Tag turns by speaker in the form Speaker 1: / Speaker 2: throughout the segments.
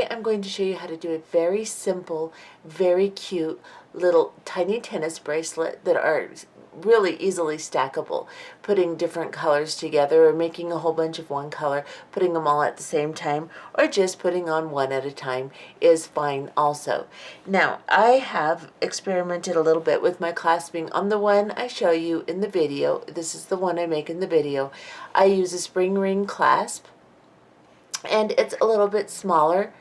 Speaker 1: Today I'm going to show you how to do a very simple, very cute little tiny tennis bracelet that are really easily stackable. Putting different colors together or making a whole bunch of one color, putting them all at the same time, or just putting on one at a time is fine also. Now, I have experimented a little bit with my clasping. On the one I show you in the video, this is the one I make in the video, I use a spring ring clasp, and it's a little bit smaller,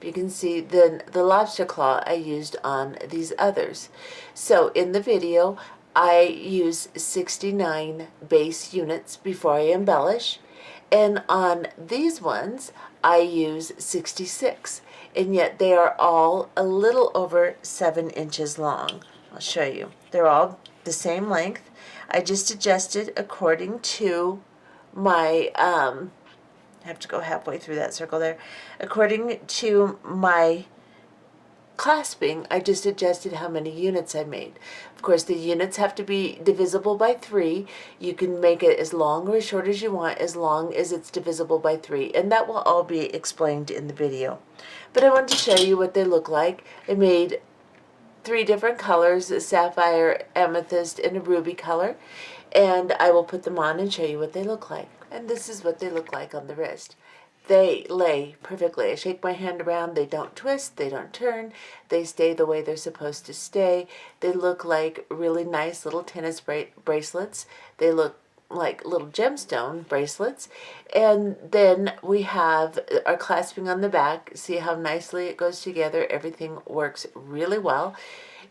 Speaker 1: you can see, than the lobster claw I used on these others. So in the video, I use 69 base units before I embellish, and on these ones, I use 66, and yet they are all a little over 7 inches long. I'll show you. They're all the same length. I just adjusted according to my I have to go halfway through that circle there. According to my clasping, I just adjusted how many units I made. Of course, the units have to be divisible by 3. You can make it as long or as short as you want, as long as it's divisible by 3, and that will all be explained in the video. But I wanted to show you what they look like. I made 3 different colors, a sapphire, amethyst, and a ruby color, and I will put them on and show you what they look like. And this is what they look like on the wrist. They lay perfectly. I shake my hand around, they don't twist, they don't turn, they stay the way they're supposed to stay. They look like really nice little tennis bracelets. They look like little gemstone bracelets. And then we have our clasping on the back. See how nicely it goes together. Everything works really well.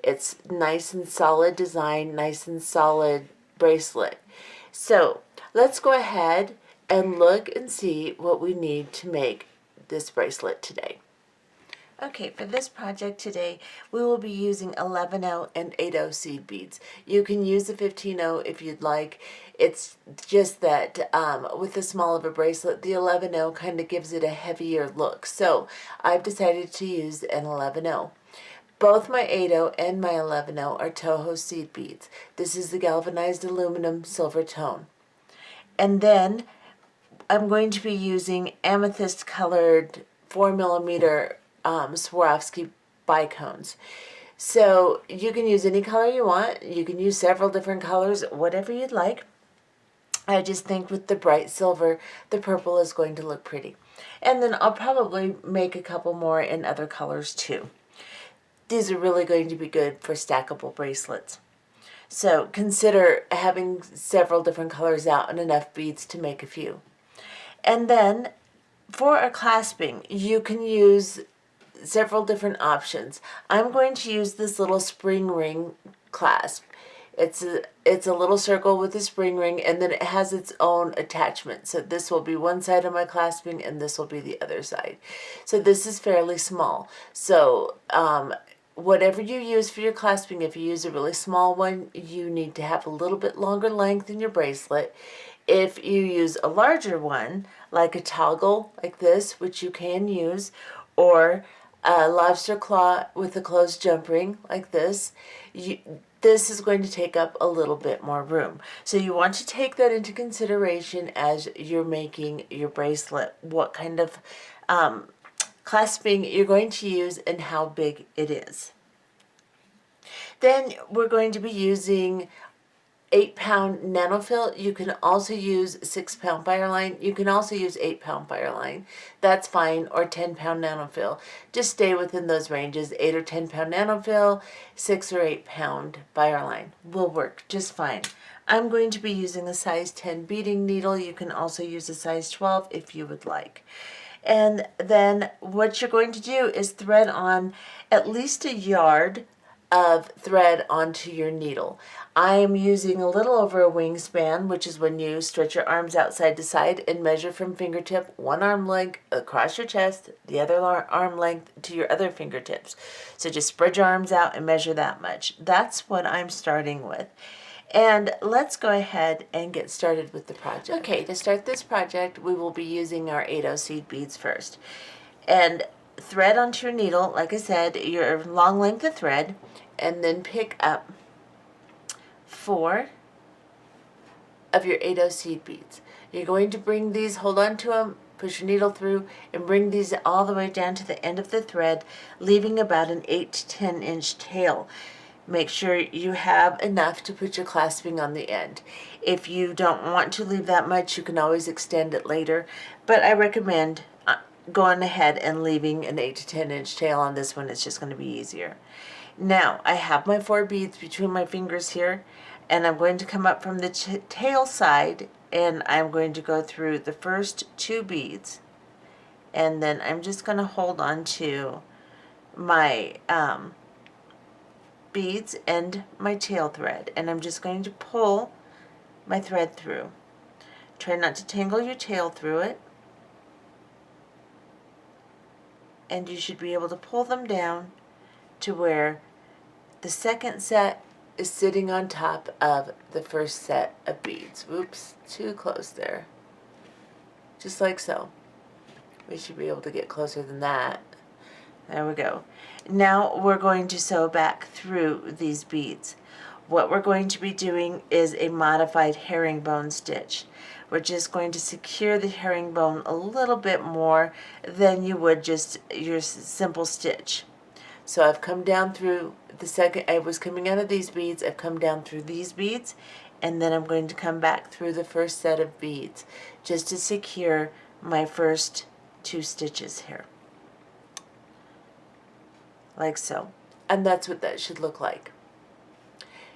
Speaker 1: It's nice and solid design, nice and solid bracelet. So let's go ahead and look and see what we need to make this bracelet today. Okay, for this project today, we will be using 11/0 and 8/0 seed beads. You can use the 15/0 if you'd like. It's just that with the small of a bracelet, the 11/0 kind of gives it a heavier look. So I've decided to use an 11/0. Both my 8/0 and my 11/0 are Toho seed beads. This is the galvanized aluminum silver tone. And then I'm going to be using amethyst colored 4mm Swarovski bicones. So you can use any color you want. You can use several different colors, whatever you'd like. I just think with the bright silver, the purple is going to look pretty. And then I'll probably make a couple more in other colors too. These are really going to be good for stackable bracelets. So consider having several different colors out and enough beads to make a few. And then for our clasping, you can use several different options. I'm going to use this little spring ring clasp. It's a little circle with a spring ring, and then it has its own attachment. So this will be one side of my clasping, and this will be the other side. So this is fairly small. So whatever you use for your clasping, if you use a really small one, you need to have a little bit longer length in your bracelet. If you use a larger one, like a toggle like this, which you can use, or a lobster claw with a closed jump ring like this, this is going to take up a little bit more room. So you want to take that into consideration as you're making your bracelet, what kind of clasping you're going to use and how big it is. Then we're going to be using 8-pound nanofill. You can also use 6-pound fireline. You can also use 8-pound fireline. That's fine, or 10-pound nanofill. Just stay within those ranges. 8 or 10-pound nanofill, 6 or 8-pound fireline will work just fine. I'm going to be using a size 10 beading needle. You can also use a size 12 if you would like. And then what you're going to do is thread on at least a yard of thread onto your needle. I am using a little over a wingspan, which is when you stretch your arms out side to side and measure from fingertip, one arm length across your chest, the other arm length to your other fingertips. So just spread your arms out and measure that much. That's what I'm starting with. And let's go ahead and get started with the project. Okay, to start this project, we will be using our 8/0 seed beads first. And thread onto your needle, like I said, your long length of thread, and then pick up 4 of your 8/0 seed beads. You're going to bring these, hold on to them, push your needle through, and bring these all the way down to the end of the thread, leaving about an 8 to 10 inch tail. Make sure you have enough to put your clasping on the end. If you don't want to leave that much, you can always extend it later, but I recommend going ahead and leaving an 8 to 10 inch tail on this one. It's just going to be easier. Now I have my 4 beads between my fingers here, and I'm going to come up from the tail side, and I'm going to go through the first 2 beads, and then I'm just going to hold on to my beads and my tail thread, and I'm just going to pull my thread through. Try not to tangle your tail through it, and you should be able to pull them down to where the second set is sitting on top of the first set of beads. Whoops, too close there. Just like so. We should be able to get closer than that. There we go. Now we're going to sew back through these beads. What we're going to be doing is a modified herringbone stitch. We're just going to secure the herringbone a little bit more than you would just your simple stitch. So I've come down through the second, I was coming out of these beads, I've come down through these beads, and then I'm going to come back through the first set of beads just to secure my first 2 stitches here. Like so. And that's what that should look like.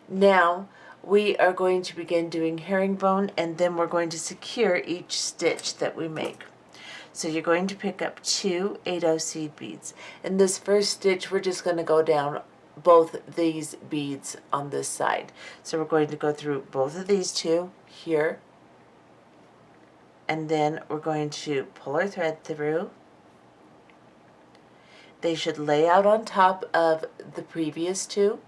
Speaker 1: Now we are going to begin doing herringbone, and then we're going to secure each stitch that we make. So you're going to pick up 2 8/0 seed beads. In this first stitch, we're just going to go down both these beads on this side. So we're going to go through both of these 2 here, and then we're going to pull our thread through. They should lay out on top of the previous 2.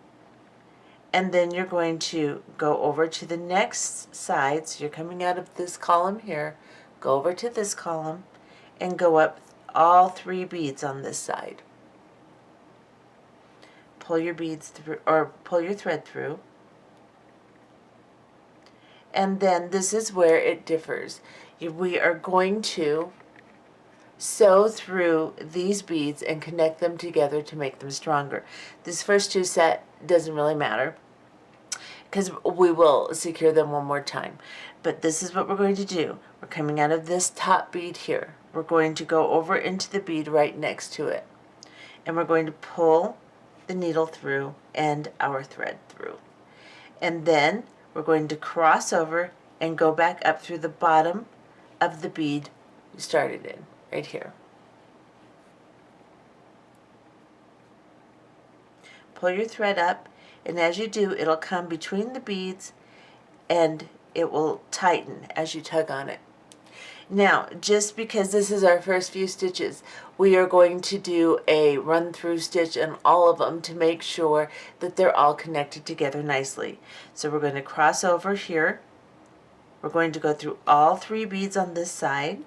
Speaker 1: And then you're going to go over to the next side. So you're coming out of this column here, go over to this column, and go up all 3 beads on this side. Pull your beads through, or pull your thread through. And then this is where it differs. We are going to sew through these beads and connect them together to make them stronger. This first 2 set doesn't really matter because we will secure them one more time. But this is what we're going to do. We're coming out of this top bead here. We're going to go over into the bead right next to it. And we're going to pull the needle through and our thread through. And then we're going to cross over and go back up through the bottom of the bead we started in, right here. Pull your thread up, and as you do, it'll come between the beads and it will tighten as you tug on it. Now, just because this is our first few stitches, we are going to do a run through stitch in all of them to make sure that they're all connected together nicely. So we're going to cross over here. We're going to go through all 3 beads on this side.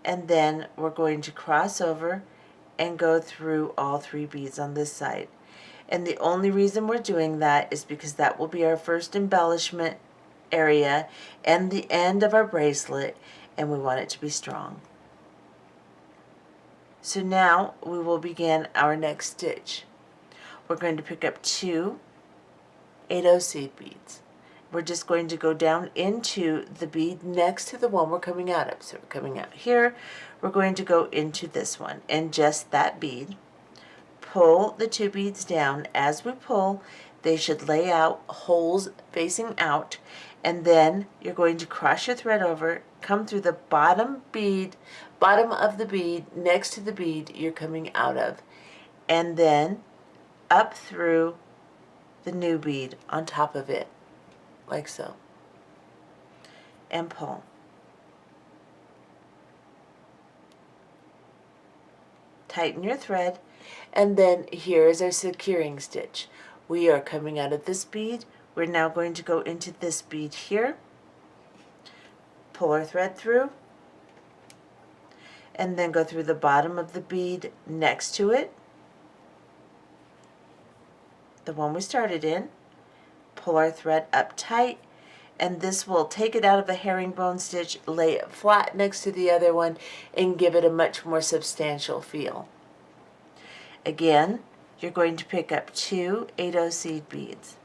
Speaker 1: And then we're going to cross over and go through all 3 beads on this side. And the only reason we're doing that is because that will be our first embellishment area and the end of our bracelet, and we want it to be strong. So now we will begin our next stitch. We're going to pick up 2 8/0 seed beads. We're just going to go down into the bead next to the one we're coming out of. So we're coming out here, we're going to go into this one, and just that bead. Pull the 2 beads down. As we pull, they should lay out holes facing out, and then you're going to cross your thread over, come through the bottom of the bead next to the bead you're coming out of, and then up through the new bead on top of it, like so, and pull. Tighten your thread, and then here is our securing stitch. We are coming out of this bead. We're now going to go into this bead here, pull our thread through, and then go through the bottom of the bead next to it, the one we started in, pull our thread up tight, and this will take it out of a herringbone stitch, lay it flat next to the other one, and give it a much more substantial feel. Again, you're going to pick up 2 8/0 seed beads.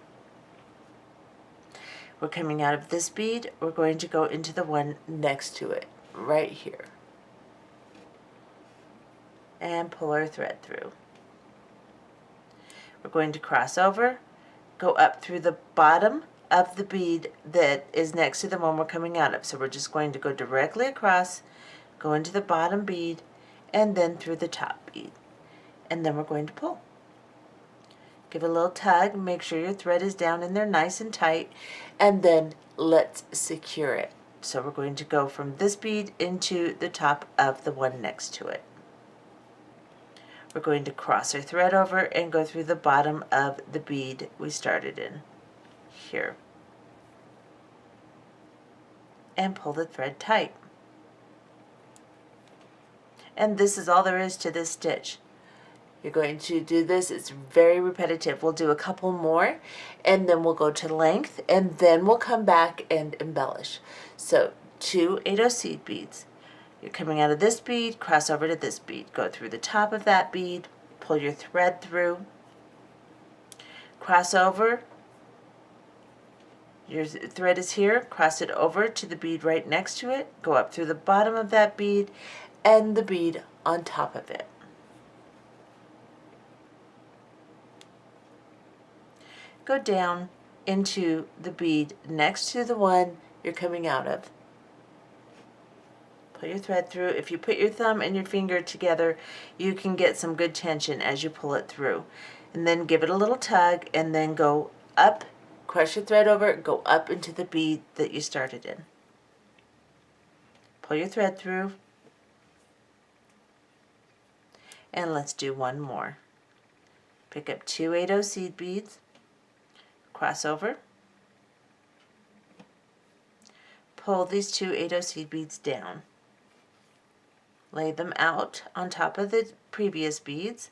Speaker 1: We're coming out of this bead, we're going to go into the one next to it, right here. And pull our thread through. We're going to cross over, go up through the bottom of the bead that is next to the one we're coming out of. So we're just going to go directly across, go into the bottom bead, and then through the top bead. And then we're going to pull. Give it a little tug, make sure your thread is down in there nice and tight, and then let's secure it. So we're going to go from this bead into the top of the one next to it. We're going to cross our thread over and go through the bottom of the bead we started in here. And pull the thread tight. And this is all there is to this stitch. You're going to do this, it's very repetitive. We'll do a couple more and then we'll go to length and then we'll come back and embellish. So 2 8/0 seed beads. You're coming out of this bead, cross over to this bead, go through the top of that bead, pull your thread through, cross over, your thread is here, cross it over to the bead right next to it, go up through the bottom of that bead and the bead on top of it. Go down into the bead next to the one you're coming out of. Pull your thread through. If you put your thumb and your finger together, you can get some good tension as you pull it through. And then give it a little tug and then go up, cross your thread over, go up into the bead that you started in. Pull your thread through. And let's do one more. Pick up 2 8/0 seed beads, cross over, pull these 2 8/0 seed beads down. Lay them out on top of the previous beads,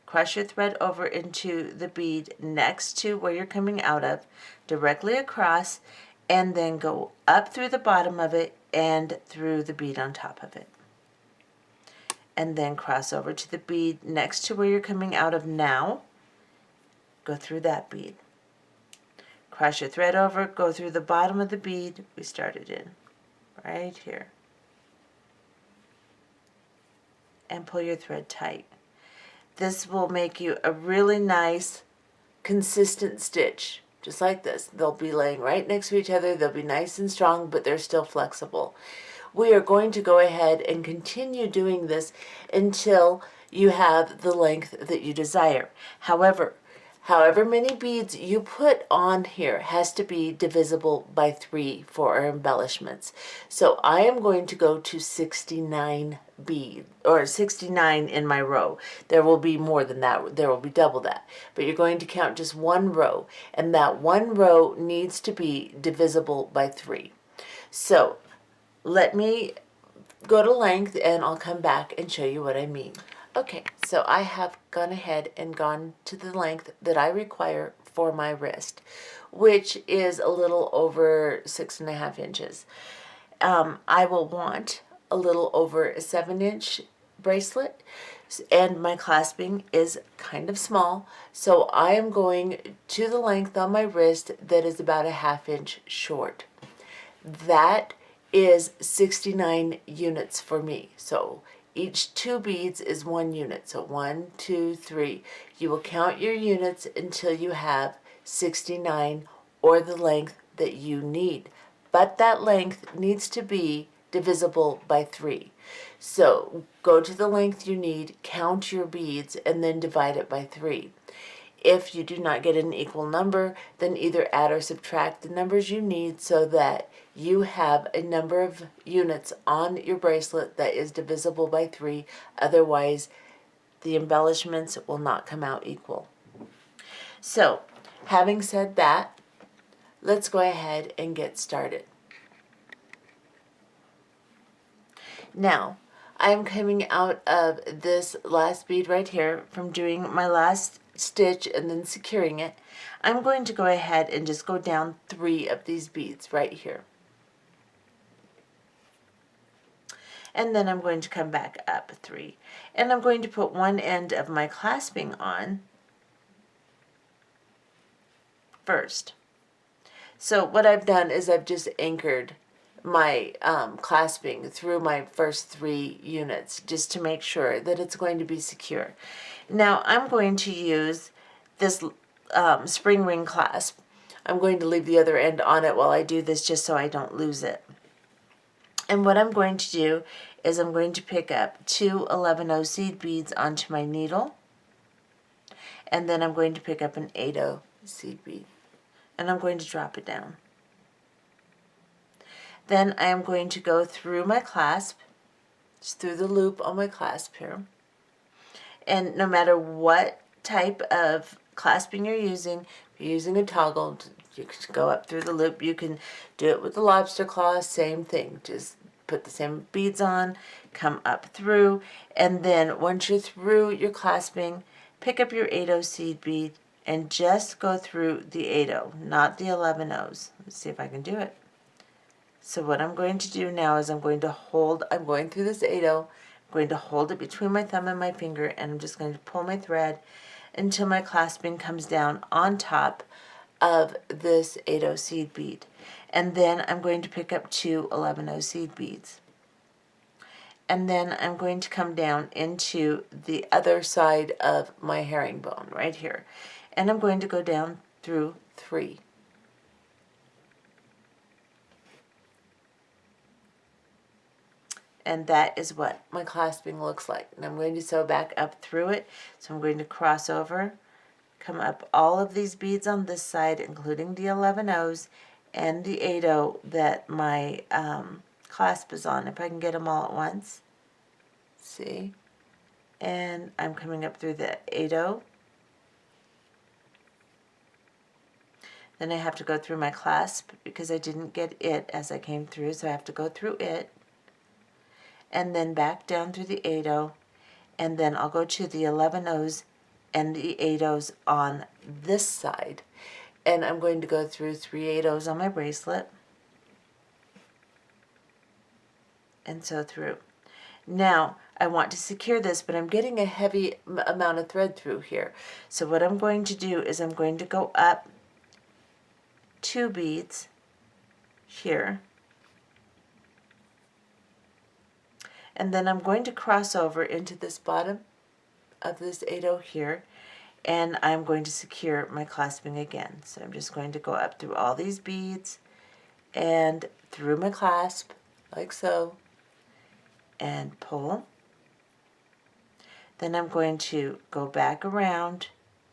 Speaker 1: cross your thread over into the bead next to where you're coming out of, directly across, and then go up through the bottom of it and through the bead on top of it. And then cross over to the bead next to where you're coming out of now, go through that bead. Cross your thread over, go through the bottom of the bead we started in, right here. And pull your thread tight. This will make you a really nice, consistent stitch, just like this. They'll be laying right next to each other, they'll be nice and strong, but they're still flexible. We are going to go ahead and continue doing this until you have the length that you desire. However many beads you put on here has to be divisible by 3 for our embellishments. So I am going to go to 69 beads, or 69 in my row. There will be more than that, there will be double that. But you're going to count just one row, and that one row needs to be divisible by 3. So let me go to length and I'll come back and show you what I mean. Okay, so I have gone ahead and gone to the length that I require for my wrist, which is a little over 6.5 inches. I will want a little over a 7-inch bracelet, and my clasping is kind of small, so I am going to the length on my wrist that is about a 1/2 inch short. That is 69 units for me. So each 2 beads is 1 unit. So 1, 2, 3. You will count your units until you have 69 or the length that you need. But that length needs to be divisible by 3. So go to the length you need, count your beads, and then divide it by 3. If you do not get an equal number, then either add or subtract the numbers you need so that you have a number of units on your bracelet that is divisible by 3. Otherwise, the embellishments will not come out equal. So, having said that, let's go ahead and get started. Now, I am coming out of this last bead right here from doing my last stitch and then securing it, I'm going to go ahead and just go down 3 of these beads right here. And then I'm going to come back up 3. And I'm going to put one end of my clasping on first. So what I've done is I've just anchored my clasping through my first 3 units just to make sure that it's going to be secure. Now I'm going to use this spring ring clasp. I'm going to leave the other end on it while I do this just so I don't lose it. And what I'm going to do is I'm going to pick up 2 11-0 seed beads onto my needle, and then I'm going to pick up an 8-0 seed bead, and I'm going to drop it down. Then I am going to go through my clasp, just through the loop on my clasp here, and no matter what type of clasping you're using, if you're using a toggle, you can go up through the loop. You can do it with the lobster claw, same thing. Just put the same beads on, come up through, and then once you're through your clasping, pick up your 8-0 seed bead and just go through the 8-0, not the 11-0s. Let's see if I can do it. So what I'm going to do now is I'm going to hold, I'm going through this 8-0, I'm going to hold it between my thumb and my finger, and I'm just going to pull my thread until my clasping comes down on top of this 8-0 seed bead. And then I'm going to pick up 2 11-0 seed beads. And then I'm going to come down into the other side of my herringbone right here. And I'm going to go down through 3. And that is what my clasping looks like. And I'm going to sew back up through it. So I'm going to cross over, come up all of these beads on this side, including the 11-0s and the 8-0 that my clasp is on, if I can get them all at once. See? And I'm coming up through the 8-0. Then I have to go through my clasp because I didn't get it as I came through, so I have to go through it. And then back down through the 8-0, and then I'll go to the 11-0s and the 8-0s on this side. And I'm going to go through 3 8-0s on my bracelet and sew through. Now I want to secure this, but I'm getting a heavy amount of thread through here. So what I'm going to do is I'm going to go up 2 beads here, and then I'm going to cross over into this bottom of this 8-0 here, and I'm going to secure my clasping again. So I'm just going to go up through all these beads and through my clasp like so and pull. Then I'm going to go back around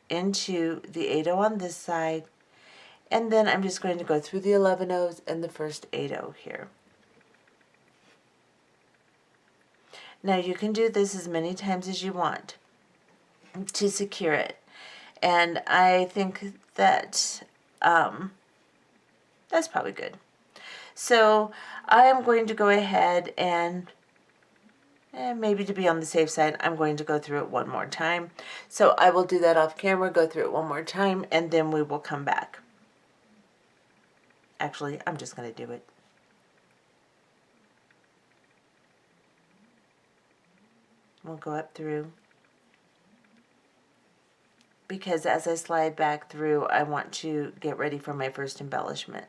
Speaker 1: into the 8-0 on this side, and then I'm just going to go through the 11-0s and the first 8-0 here. Now you can do this as many times as you want to secure it, and I think that that's probably good. So I am going to go ahead and maybe to be on the safe side, I'm going to go through it one more time. So I will do that off camera, go through it one more time, and then we will come back. Actually, I'm just going to do it. We'll go up through, because as I slide back through, I want to get ready for my first embellishment.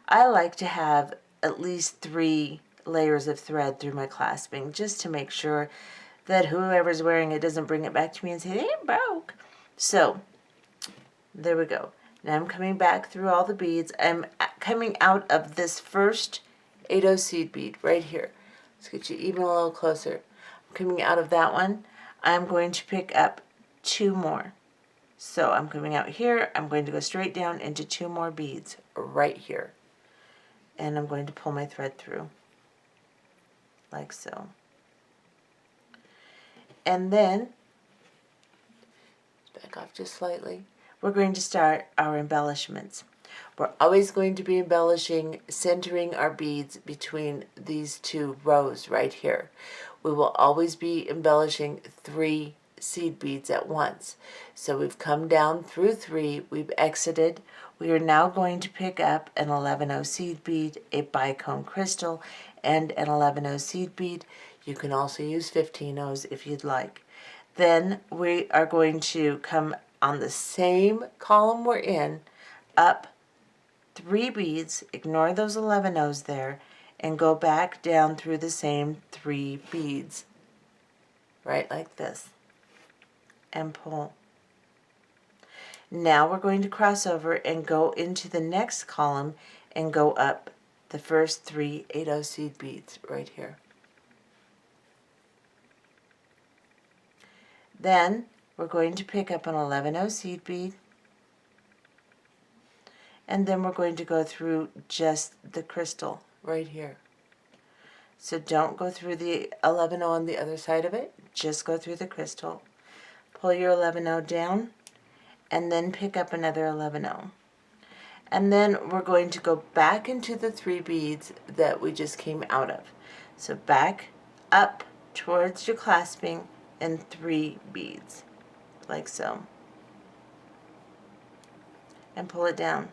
Speaker 1: I like to have at least 3 layers of thread through my clasping, just to make sure that whoever's wearing it doesn't bring it back to me and say, it broke. So, there we go. Now I'm coming back through all the beads. I'm coming out of this first 8-0 seed bead right here. Let's get you even a little closer. I'm coming out of that one. I'm going to pick up 2 more. So I'm coming out here. I'm going to go straight down into 2 more beads right here. And I'm going to pull my thread through like so. And then, back off just slightly, we're going to start our embellishments. We're always going to be embellishing, centering our beads between these 2 rows right here. We will always be embellishing 3 seed beads at once. So we've come down through 3, we've exited. We are now going to pick up an 11-0 seed bead, a bicone crystal, and an 11-0 seed bead. You can also use 15-0s if you'd like. Then we are going to come on the same column we're in, up 3 beads, ignore those 11-0s there, and go back down through the same 3 beads, right like this, and pull. Now we're going to cross over and go into the next column and go up the first 3 8-0 seed beads right here. Then we're going to pick up an 11-0 seed bead, and then we're going to go through just the crystal right here. So don't go through the 11-0 on the other side of it, just go through the crystal. Pull your 11-0 down, and then pick up another 11-0. And then we're going to go back into the 3 beads that we just came out of. So back up towards your clasping and 3 beads, like so. And pull it down.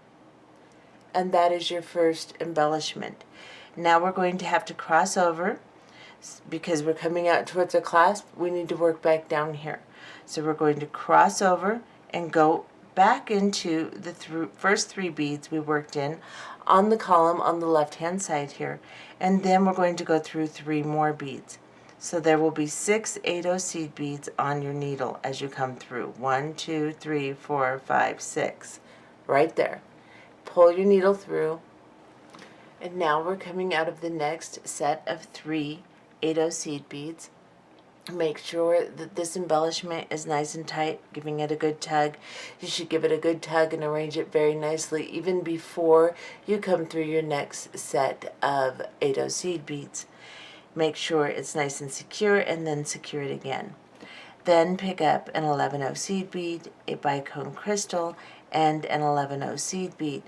Speaker 1: And that is your first embellishment. Now we're going to have to cross over because we're coming out towards a clasp. We need to work back down here. So we're going to cross over and go back into the first 3 beads we worked in on the column on the left hand side here, and then we're going to go through 3 more beads. So there will be 6 8-0 seed beads on your needle as you come through. 1 2 3 4 5 6 right there. Pull your needle through, and now we're coming out of the next set of 3 8-0 seed beads. Make sure that this embellishment is nice and tight, giving it a good tug. You should give it a good tug and arrange it very nicely even before you come through your next set of 8-0 seed beads. Make sure it's nice and secure, and then secure it again. Then pick up an 11-0 seed bead, a bicone crystal, and an 11-0 seed bead.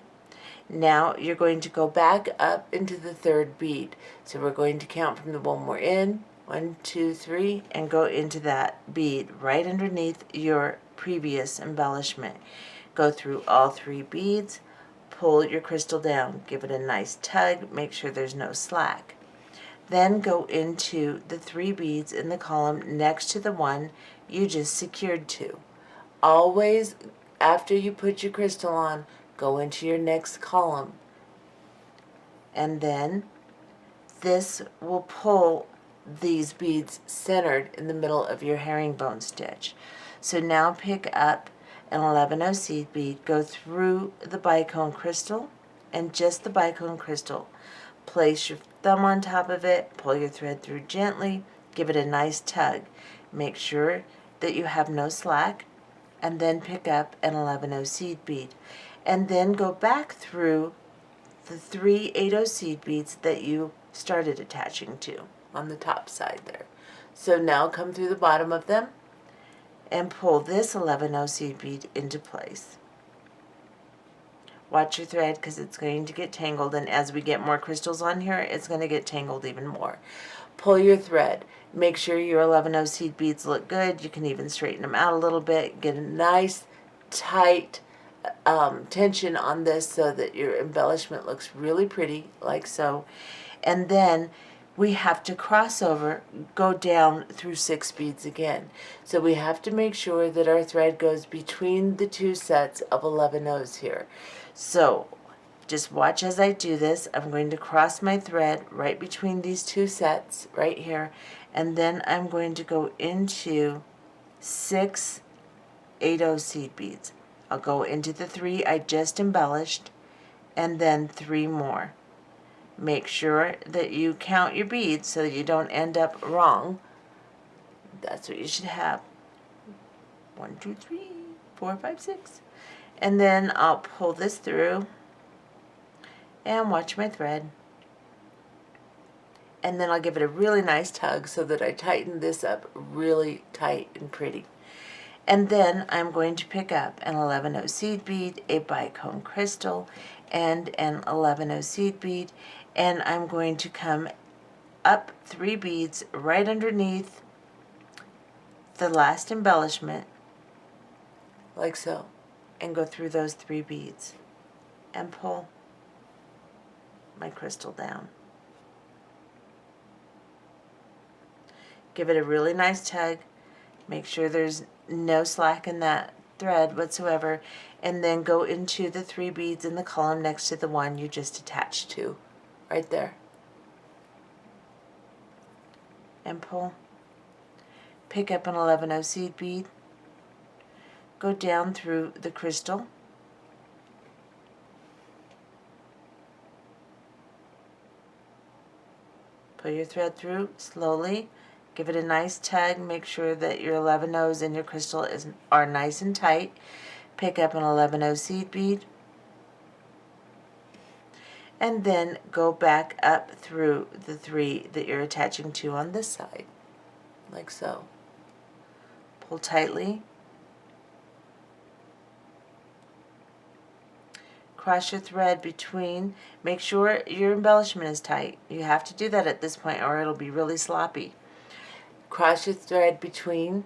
Speaker 1: Now you're going to go back up into the 3rd bead. So we're going to count from the one we're in, 1 2 3, and go into that bead right underneath your previous embellishment. Go through all 3 beads, pull your crystal down, give it a nice tug, make sure there's no slack. Then go into the 3 beads in the column next to the one you just secured to. Always, after you put your crystal on, go into your next column, and then this will pull these beads centered in the middle of your herringbone stitch. So now pick up an 11-0 seed bead, go through the bicone crystal, and just the bicone crystal. Place your thumb on top of it, pull your thread through gently, give it a nice tug. Make sure that you have no slack, and then pick up an 11-0 seed bead. And then go back through the 3 8-0 seed beads that you started attaching to on the top side there. So now come through the bottom of them and pull this 11-0 seed bead into place. Watch your thread because it's going to get tangled, and as we get more crystals on here, it's going to get tangled even more. Pull your thread. Make sure your 11-0 seed beads look good. You can even straighten them out a little bit. Get a nice, tight tension on this so that your embellishment looks really pretty, like so. And then we have to cross over, go down through 6 beads again. So we have to make sure that our thread goes between the 2 sets of 11-0s here. So just watch as I do this. I'm going to cross my thread right between these 2 sets right here, and then I'm going to go into 6 8-0 seed beads. I'll go into the 3 I just embellished, and then 3 more. Make sure that you count your beads so that you don't end up wrong. That's what you should have. 1 2 3 4 5 6. And then I'll pull this through and watch my thread. And then I'll give it a really nice tug so that I tighten this up really tight and pretty. And then I'm going to pick up an 11-0 seed bead, a bicone crystal, and an 11-0 seed bead, and I'm going to come up 3 beads right underneath the last embellishment, like so, and go through those 3 beads and pull my crystal down. Give it a really nice tug. Make sure there's no slack in that thread whatsoever, and then go into the 3 beads in the column next to the one you just attached to, right there. And pull. Pick up an 11-0 seed bead. Go down through the crystal. Pull your thread through slowly. Give it a nice tug. Make sure that your 11-0s and your crystal are nice and tight. Pick up an 11-0 seed bead. And then go back up through the 3 that you're attaching to on this side, like so. Pull tightly. Cross your thread between. Make sure your embellishment is tight. You have to do that at this point or it'll be really sloppy. Cross your thread between,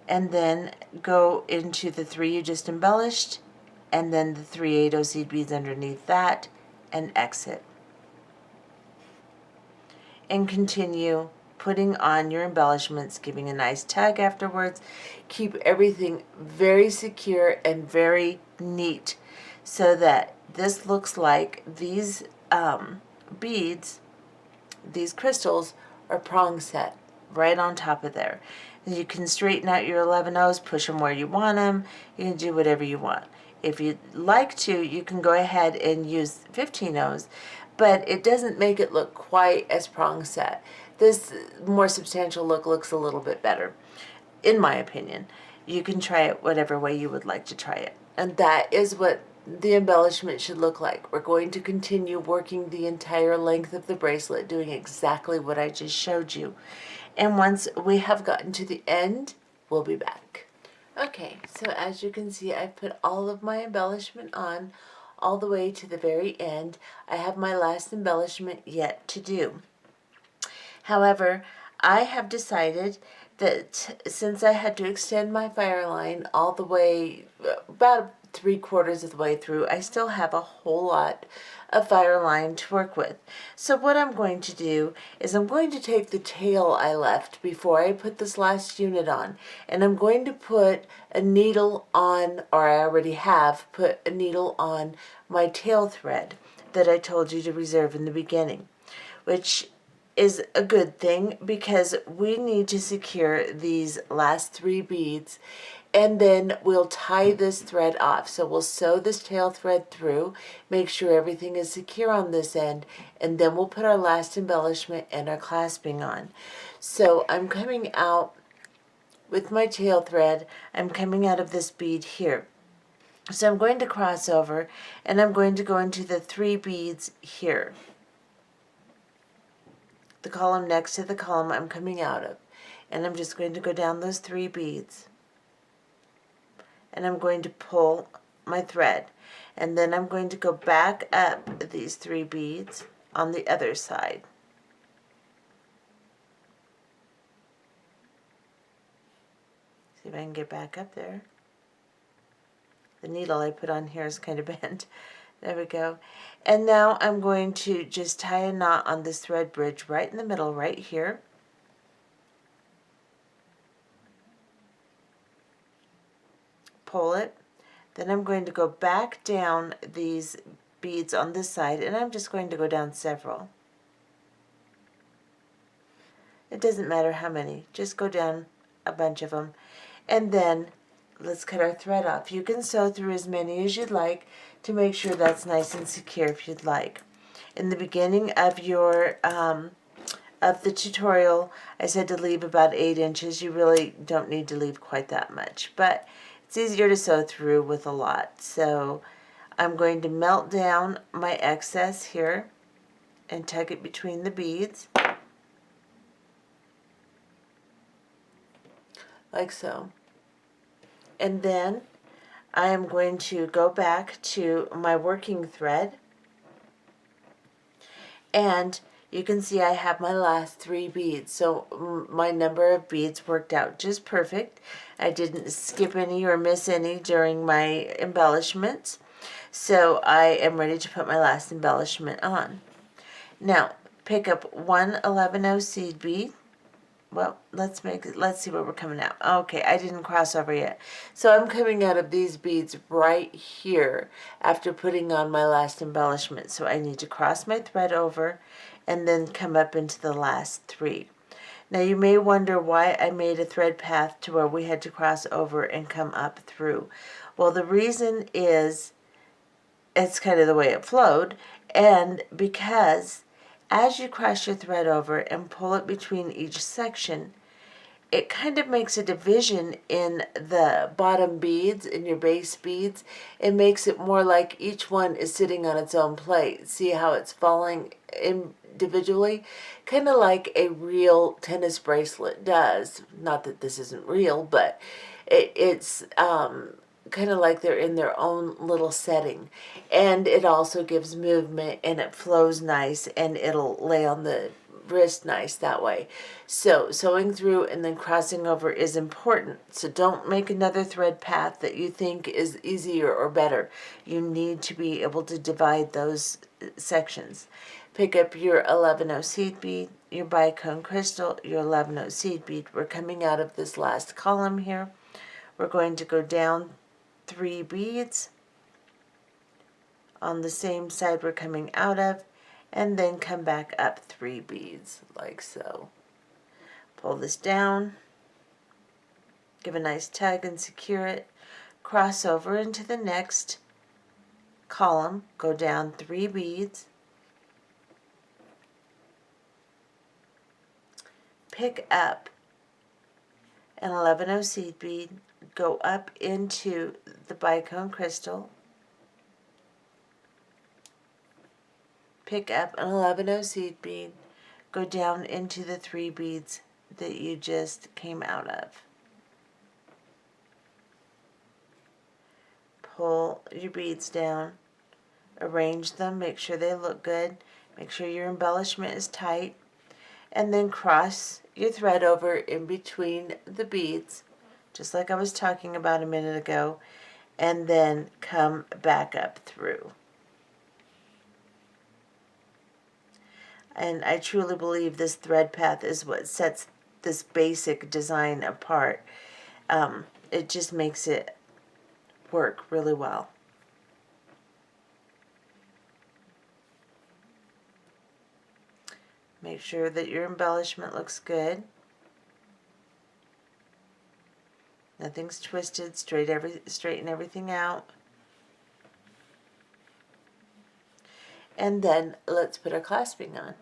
Speaker 1: and then go into the 3 you just embellished, and then the 3 8-0 seed beads underneath that, and exit. And continue putting on your embellishments, giving a nice tug afterwards. Keep everything very secure and very neat so that this looks like these beads, these crystals, are prong set right on top of there. You can straighten out your 11-0s, push them where you want them. You can do whatever you want. If you'd like to, you can go ahead and use 15-0s, but it doesn't make it look quite as prong set. This more substantial look looks a little bit better, in my opinion. You can try it whatever way you would like to try it. And that is what the embellishment should look like. We're going to continue working the entire length of the bracelet, doing exactly what I just showed you. And once we have gotten to the end, we'll be back. Okay, so as you can see, I've put all of my embellishment on all the way to the very end. I have my last embellishment yet to do. However, I have decided that since I had to extend my fire line all the way, about 3/4 of the way through, I still have a whole lot of fire line to work with. So what I'm going to do is I'm going to take the tail I left before I put this last unit on, and I'm going to put a needle on, or I already have put a needle on my tail thread that I told you to reserve in the beginning, which is a good thing because we need to secure these last 3 beads, and then we'll tie this thread off. So we'll sew this tail thread through, make sure everything is secure on this end, and then we'll put our last embellishment and our clasping on. So I'm coming out with my tail thread. I'm coming out of this bead here. So I'm going to cross over, and I'm going to go into the 3 beads here, the column next to the column I'm coming out of, and I'm just going to go down those 3 beads, and I'm going to pull my thread, and then I'm going to go back up these 3 beads on the other side. See if I can get back up there. The needle I put on here is kind of bent. There we go. And now I'm going to just tie a knot on this thread bridge right in the middle, right here. Pull it. Then I'm going to go back down these beads on this side, and I'm just going to go down several. It doesn't matter how many, just go down a bunch of them. And then let's cut our thread off. You can sew through as many as you'd like to make sure that's nice and secure if you'd like. In the beginning of your of the tutorial, I said to leave about 8 inches. You really don't need to leave quite that much, but it's easier to sew through with a lot. So I'm going to melt down my excess here and tuck it between the beads, like so. And then I am going to go back to my working thread, and you can see I have my last 3 beads. So my number of beads worked out just perfect. I didn't skip any or miss any during my embellishments. So I am ready to put my last embellishment on. Now, pick up one 11-0 seed bead. Well, let's see where we're coming out. Okay, I didn't cross over yet. So I'm coming out of these beads right here after putting on my last embellishment. So I need to cross my thread over and then come up into the last 3. Now you may wonder why I made a thread path to where we had to cross over and come up through. Well, the reason is it's kind of the way it flowed, and because as you cross your thread over and pull it between each section, it kind of makes a division in the bottom beads, in your base beads. It makes it more like each one is sitting on its own plate. See how it's falling individually? Kind of like a real tennis bracelet does. Not that this isn't real, but it's kind of like they're in their own little setting. And it also gives movement, and it flows nice, and it'll lay on the wrist nice that way. So sewing through and then crossing over is important. So don't make another thread path that you think is easier or better. You need to be able to divide those sections. Pick up your 11-0 seed bead, your bicone crystal, your 11-0 seed bead. We're coming out of this last column here. We're going to go down 3 beads on the same side we're coming out of, and then come back up 3 beads like so. Pull this down, give a nice tug and secure it, cross over into the next column, go down 3 beads, pick up an 11-0 seed bead, go up into the bicone crystal, pick up an 11-0 seed bead, go down into the 3 beads that you just came out of. Pull your beads down, arrange them, make sure they look good, make sure your embellishment is tight, and then cross your thread over in between the beads, just like I was talking about a minute ago, and then come back up through. And I truly believe this thread path is what sets this basic design apart. It just makes it work really well. Make sure that your embellishment looks good. Nothing's twisted, straighten everything out. And then let's put our clasping on.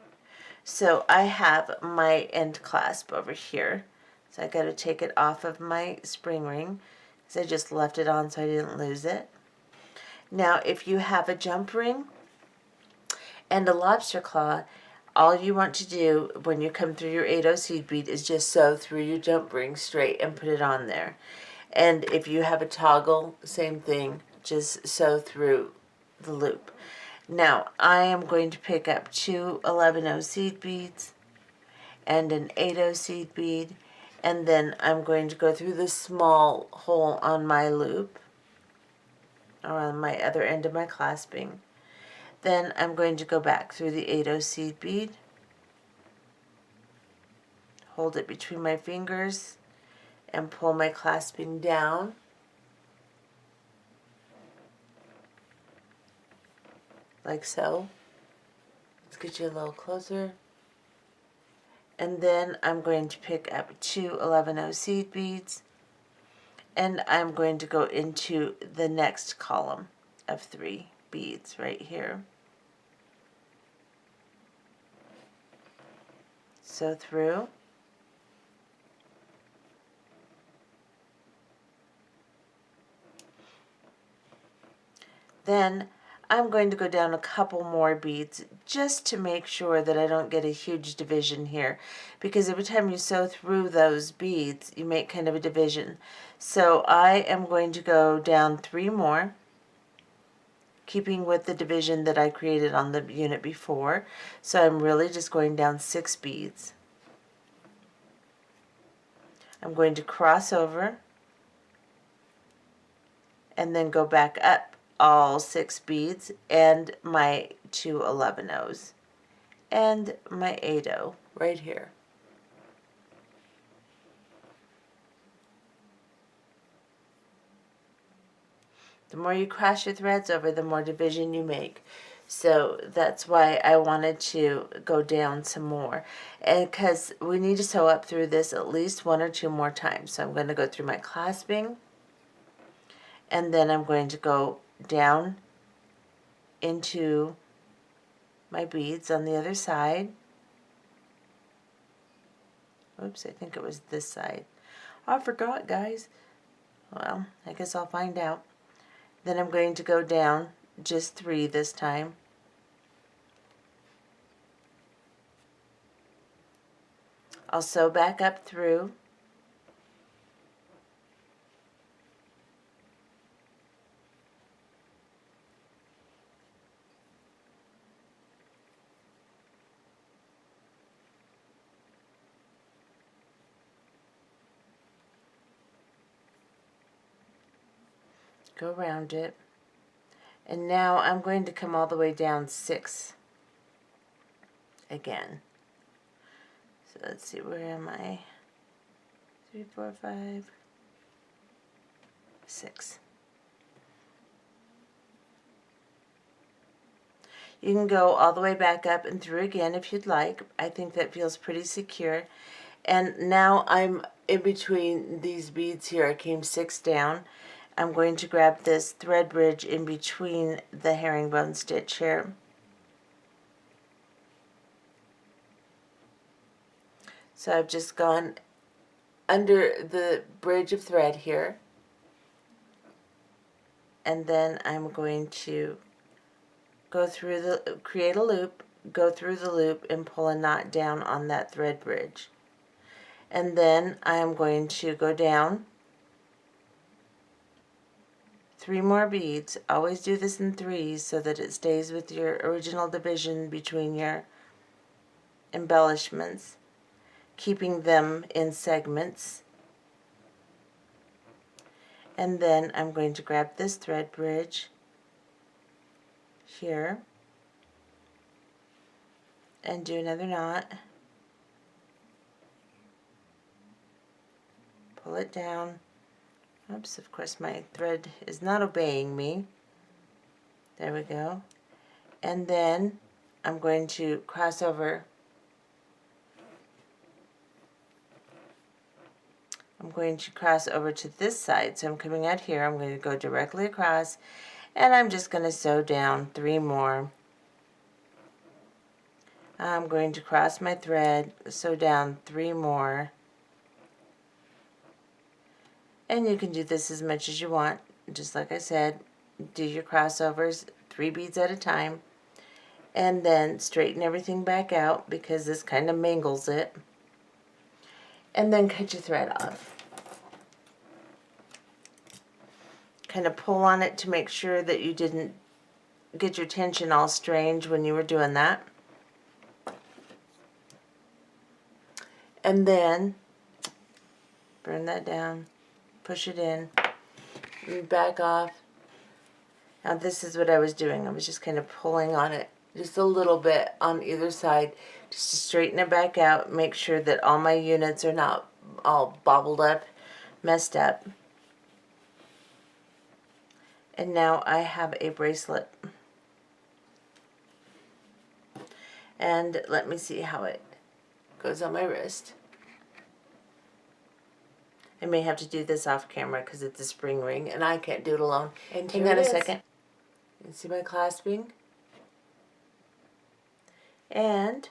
Speaker 1: So I have my end clasp over here. So I got to take it off of my spring ring because I just left it on so I didn't lose it. Now if you have a jump ring and a lobster claw, all you want to do when you come through your 8-0 seed bead is just sew through your jump ring straight and put it on there. And if you have a toggle, same thing, just sew through the loop. Now I am going to pick up 2 11-0 seed beads and an 8-0 seed bead, and then I'm going to go through the small hole on my loop, or on my other end of my clasping. Then I'm going to go back through the 8-0 seed bead, hold it between my fingers, and pull my clasping down. Like so. Let's get you a little closer. And then I'm going to pick up 2 11-0 seed beads, and I'm going to go into the next column of 3 beads right here. Sew through. Then I'm going to go down a couple more beads just to make sure that I don't get a huge division here, because every time you sew through those beads you make kind of a division. So I am going to go down 3 more, keeping with the division that I created on the unit before. So I'm really just going down 6 beads. I'm going to cross over and then go back up all 6 beads and my 2 11-ohs and my 8-oh right here. The more you cross your threads over, the more division you make. So that's why I wanted to go down some more. And because we need to sew up through this at least 1 or 2 more times. So I'm going to go through my clasping, and then I'm going to go down into my beads on the other side. Oops, I think it was this side. Oh, I forgot, guys. Well, I guess I'll find out. Then I'm going to go down just 3 this time. I'll sew back up through. Go around it. And now I'm going to come all the way down 6 again. So let's see, where am I? 3, 4, 5, 6. You can go all the way back up and through again if you'd like. I think that feels pretty secure. And now I'm in between these beads here. I came 6 down. I'm going to grab this thread bridge in between the herringbone stitch here. So I've just gone under the bridge of thread here, and then I'm going to go through the, create a loop, go through the loop and pull a knot down on that thread bridge. And then I'm going to go down 3 more beads. Always do this in 3s so that it stays with your original division between your embellishments, keeping them in segments. And then I'm going to grab this thread bridge here and do another knot. Pull it down. Oops, of course my thread is not obeying me. There we go. And then I'm going to cross over. I'm going to cross over to this side. So I'm coming out here. I'm going to go directly across, and I'm just going to sew down 3 more. I'm going to cross my thread, sew down 3 more. And you can do this as much as you want. Just like I said, do your crossovers 3 beads at a time, and then straighten everything back out because this kind of mangles it, and then cut your thread off. Kind of pull on it to make sure that you didn't get your tension all strange when you were doing that. And then burn that down, push it in, and back off. Now this is what I was doing. I was just kind of pulling on it just a little bit on either side just to straighten it back out, make sure that all my units are not all bobbled up, messed up. And now I have a bracelet. And let me see how it goes on my wrist. I may have to do this off camera because it's a spring ring and I can't do it alone. And hang on a second. You see my clasping? And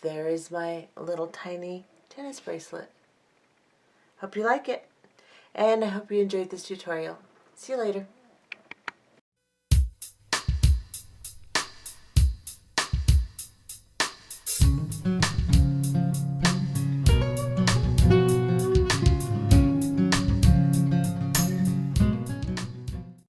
Speaker 1: there is my little tiny tennis bracelet. Hope you like it. And I hope you enjoyed this tutorial. See you later.